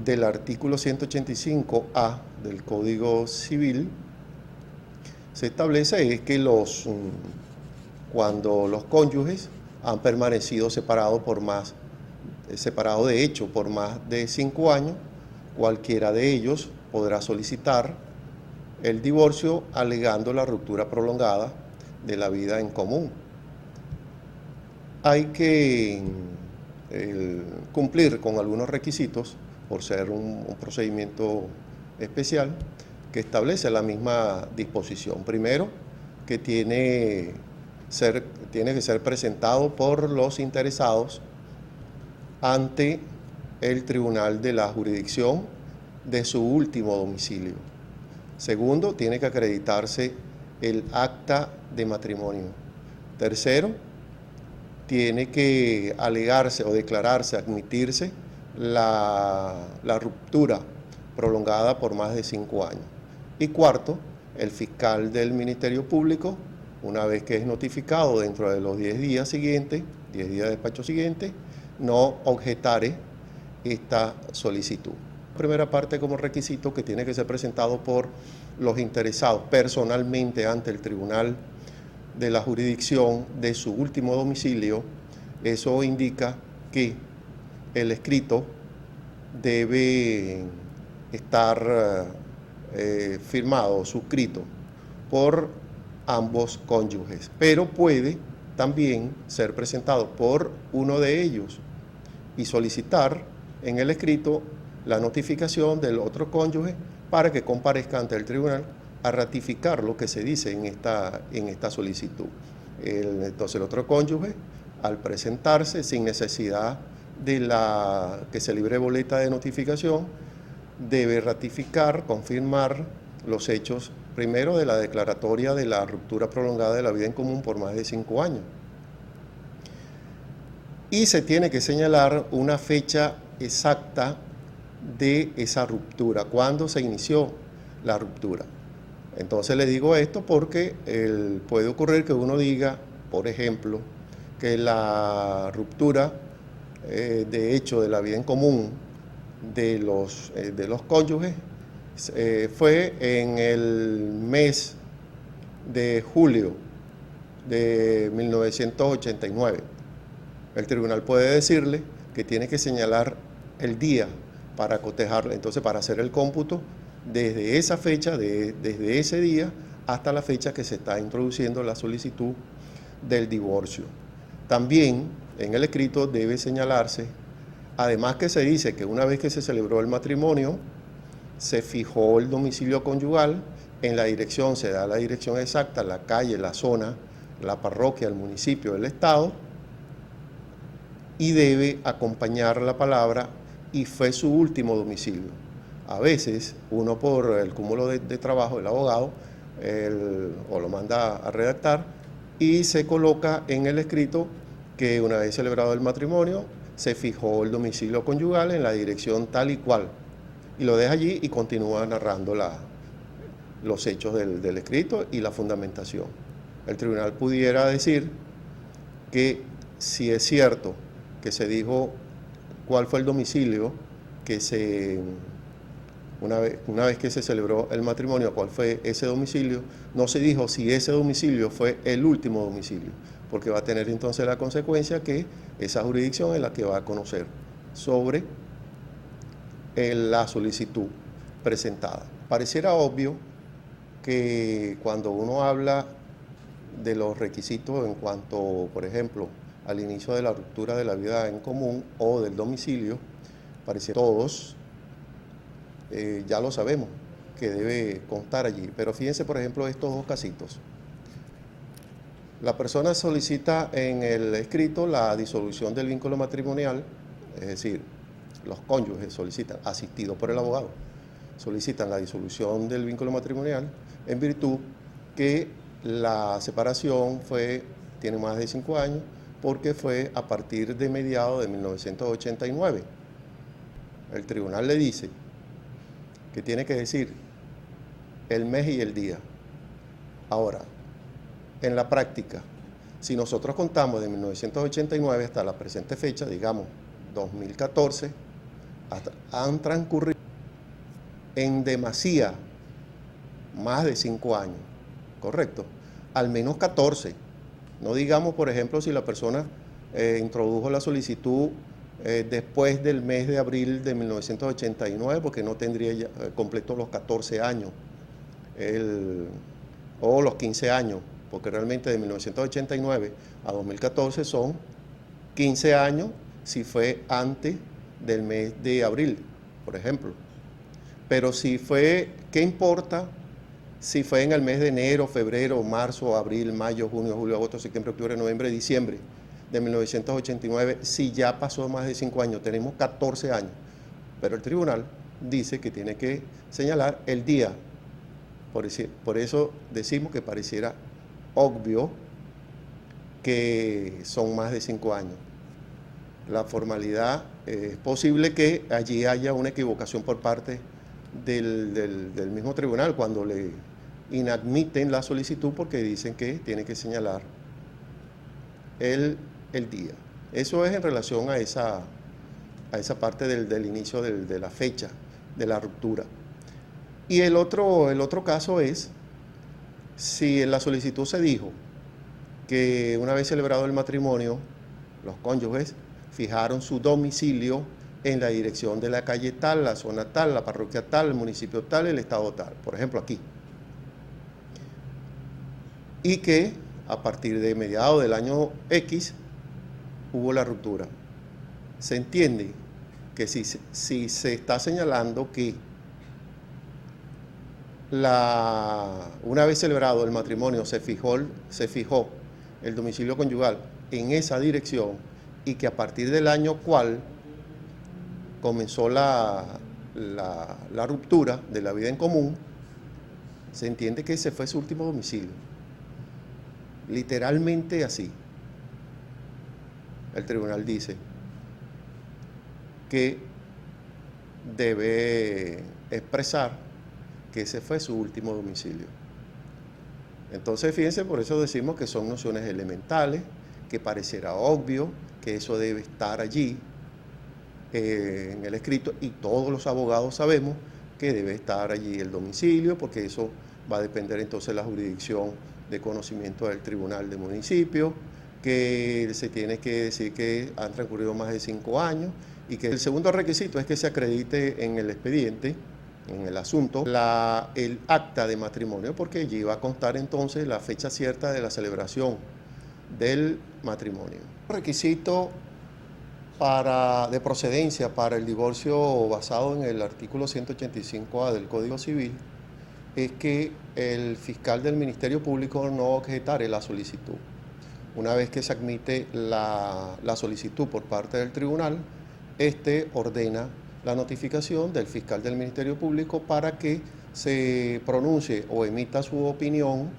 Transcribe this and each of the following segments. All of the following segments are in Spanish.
del artículo 185A del Código Civil se establece es que cuando los cónyuges han permanecido separados de hecho por más de 5 años, cualquiera de ellos podrá solicitar el divorcio alegando la ruptura prolongada de la vida en común. Hay que cumplir con algunos requisitos por ser un procedimiento especial que establece la misma disposición. Primero, que tiene que ser presentado por los interesados ante el tribunal de la jurisdicción de su último domicilio. Segundo, tiene que acreditarse el acta de matrimonio. Tercero, tiene que alegarse o declararse, admitirse la ruptura prolongada por más de 5 años. Y cuarto, el fiscal del Ministerio Público, una vez que es notificado dentro de los 10 días siguientes, 10 días de despacho siguiente, no objetare esta solicitud. Primera parte como requisito que tiene que ser presentado por los interesados personalmente ante el tribunal de la jurisdicción de su último domicilio. Eso indica que el escrito debe estar firmado, suscrito por ambos cónyuges, pero puede también ser presentado por uno de ellos y solicitar en el escrito la notificación del otro cónyuge para que comparezca ante el tribunal a ratificar lo que se dice en esta solicitud. Entonces el otro cónyuge, al presentarse sin necesidad de que se libre boleta de notificación, debe ratificar, confirmar los hechos, primero de la declaratoria de la ruptura prolongada de la vida en común por más de 5 años. Y se tiene que señalar una fecha exacta de esa ruptura, cuándo se inició la ruptura. Entonces le digo esto porque puede ocurrir que uno diga, por ejemplo, que la ruptura de hecho de la vida en común de los cónyuges fue en el mes de julio de 1989. El tribunal puede decirle que tiene que señalar el día para cotejarlo, entonces para hacer el cómputo desde esa fecha, desde ese día hasta la fecha que se está introduciendo la solicitud del divorcio. También en el escrito debe señalarse, además que se dice que una vez que se celebró el matrimonio, se fijó el domicilio conyugal, en la dirección se da la dirección exacta, la calle, la zona, la parroquia, el municipio, el estado, y debe acompañar la palabra y fue su último domicilio. A veces uno por el cúmulo de trabajo del abogado o lo manda a redactar y se coloca en el escrito que una vez celebrado el matrimonio se fijó el domicilio conyugal en la dirección tal y cual y lo deja allí y continúa narrando los hechos del escrito y la fundamentación. El tribunal pudiera decir que si es cierto que se dijo cuál fue el domicilio que una vez que se celebró el matrimonio, cuál fue ese domicilio, no se dijo si ese domicilio fue el último domicilio, porque va a tener entonces la consecuencia que esa jurisdicción es la que va a conocer sobre la solicitud presentada. Pareciera obvio que cuando uno habla de los requisitos en cuanto, por ejemplo, al inicio de la ruptura de la vida en común o del domicilio, parece todos ya lo sabemos que debe constar allí. Pero fíjense, por ejemplo, estos dos casitos. La persona solicita en el escrito la disolución del vínculo matrimonial, es decir, los cónyuges solicitan, asistidos por el abogado, solicitan la disolución del vínculo matrimonial en virtud que la separación tiene más de 5 años, porque fue a partir de mediados de 1989. El tribunal le dice que tiene que decir el mes y el día. Ahora, en la práctica, si nosotros contamos de 1989 hasta la presente fecha, digamos 2014, han transcurrido en demasía más de 5 años, ¿correcto? Al menos 14. No digamos, por ejemplo, si la persona introdujo la solicitud después del mes de abril de 1989, porque no tendría ya completo los 14 años, o los 15 años, porque realmente de 1989 a 2014 son 15 años si fue antes del mes de abril, por ejemplo. Pero si fue, ¿qué importa si fue en el mes de enero, febrero, marzo, abril, mayo, junio, julio, agosto, septiembre, octubre, noviembre, diciembre de 1989, si ya pasó más de 5 años? Tenemos 14 años, pero el tribunal dice que tiene que señalar el día. Por eso decimos que pareciera obvio que son más de 5 años. La formalidad, es posible que allí haya una equivocación por parte del mismo tribunal cuando le inadmiten la solicitud, porque dicen que tiene que señalar el día. Eso es en relación a esa parte del inicio de la fecha de la ruptura. Y el otro caso es si en la solicitud se dijo que una vez celebrado el matrimonio, los cónyuges fijaron su domicilio en la dirección de la calle tal, la zona tal, la parroquia tal, el municipio tal, el estado tal, por ejemplo aquí. Y que a partir de mediados del año X hubo la ruptura. Se entiende que si se está señalando que una vez celebrado el matrimonio se fijó el domicilio conyugal en esa dirección, y que a partir del año cual comenzó la ruptura de la vida en común, se entiende que ese fue su último domicilio. Literalmente así. El tribunal dice que debe expresar que ese fue su último domicilio. Entonces, fíjense, por eso decimos que son nociones elementales, que pareciera obvio que eso debe estar allí en el escrito, y todos los abogados sabemos que debe estar allí el domicilio, porque eso va a depender entonces de la jurisdicción de conocimiento del tribunal de municipio, que se tiene que decir que han transcurrido más de 5 años, y que el segundo requisito es que se acredite en el expediente, en el asunto, el acta de matrimonio, porque allí va a constar entonces la fecha cierta de la celebración del matrimonio. Requisito de procedencia para el divorcio basado en el artículo 185A del Código Civil es que el fiscal del Ministerio Público no objetare la solicitud. Una vez que se admite la solicitud por parte del tribunal, este ordena la notificación del fiscal del Ministerio Público para que se pronuncie o emita su opinión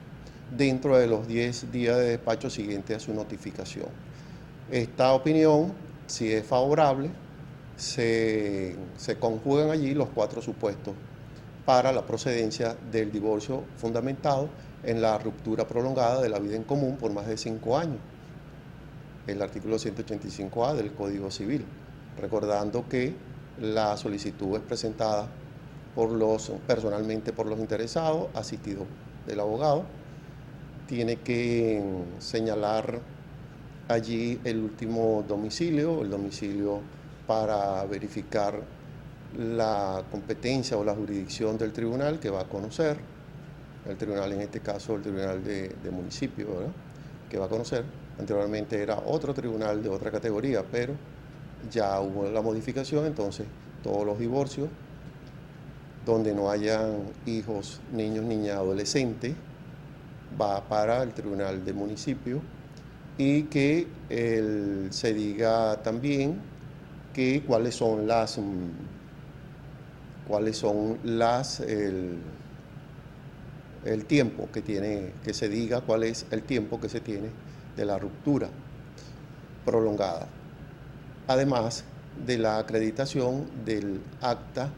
dentro de los 10 días de despacho siguientes a su notificación. Esta opinión, si es favorable, se conjugan allí los 4 supuestos para la procedencia del divorcio fundamentado en la ruptura prolongada de la vida en común por más de 5 años, el artículo 185A del Código Civil, recordando que la solicitud es presentada personalmente por los interesados, asistido del abogado. Tiene que señalar allí el último domicilio, el domicilio para verificar la competencia o la jurisdicción del tribunal que va a conocer, el tribunal, en este caso el tribunal de municipio, ¿verdad?, que va a conocer. Anteriormente era otro tribunal de otra categoría, pero ya hubo la modificación, entonces todos los divorcios donde no hayan hijos, niños, niñas, adolescentes, va para el tribunal de municipio, y que se diga también que cuáles son el tiempo que tiene, que se diga cuál es el tiempo que se tiene de la ruptura prolongada, además de la acreditación del acta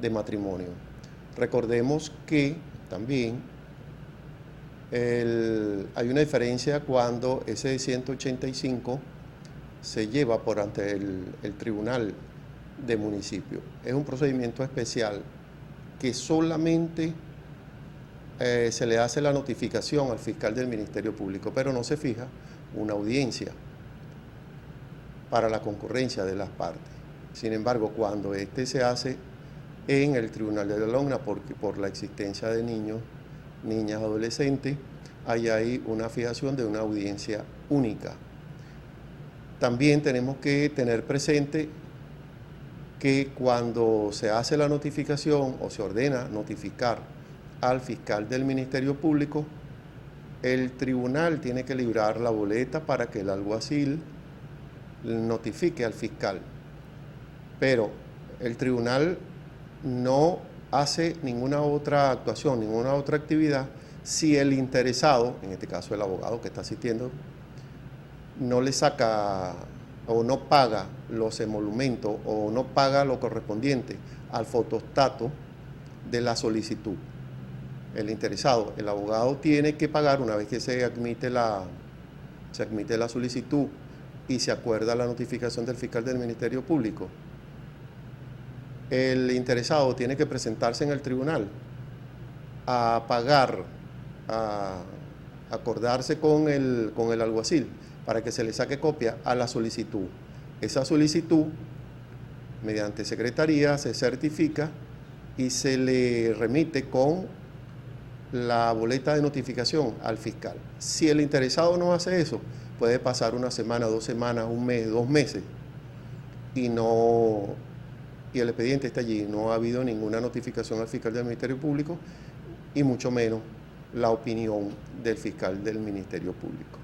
de matrimonio. Recordemos que también hay una diferencia cuando ese 185 se lleva por ante el tribunal de municipio. Es un procedimiento especial que solamente se le hace la notificación al fiscal del Ministerio Público, pero no se fija una audiencia para la concurrencia de las partes. Sin embargo, cuando este se hace en el Tribunal de la Logna, porque por la existencia de niños, niñas, adolescentes, hay una fijación de una audiencia única. También tenemos que tener presente que cuando se hace la notificación o se ordena notificar al fiscal del Ministerio Público, el tribunal tiene que librar la boleta para que el alguacil notifique al fiscal. Pero el tribunal no hace ninguna otra actuación, ninguna otra actividad si el interesado, en este caso el abogado que está asistiendo, no le saca o no paga los emolumentos o no paga lo correspondiente al fotostato de la solicitud. El interesado, el abogado tiene que pagar una vez que se admite la solicitud y se acuerda la notificación del fiscal del Ministerio Público. El interesado tiene que presentarse en el tribunal a pagar, a acordarse con el alguacil para que se le saque copia a la solicitud. Esa solicitud, mediante secretaría, se certifica y se le remite con la boleta de notificación al fiscal. Si el interesado no hace eso, puede pasar una semana, 2 semanas, 1 mes, 2 meses y el expediente está allí. No ha habido ninguna notificación al fiscal del Ministerio Público y mucho menos la opinión del fiscal del Ministerio Público.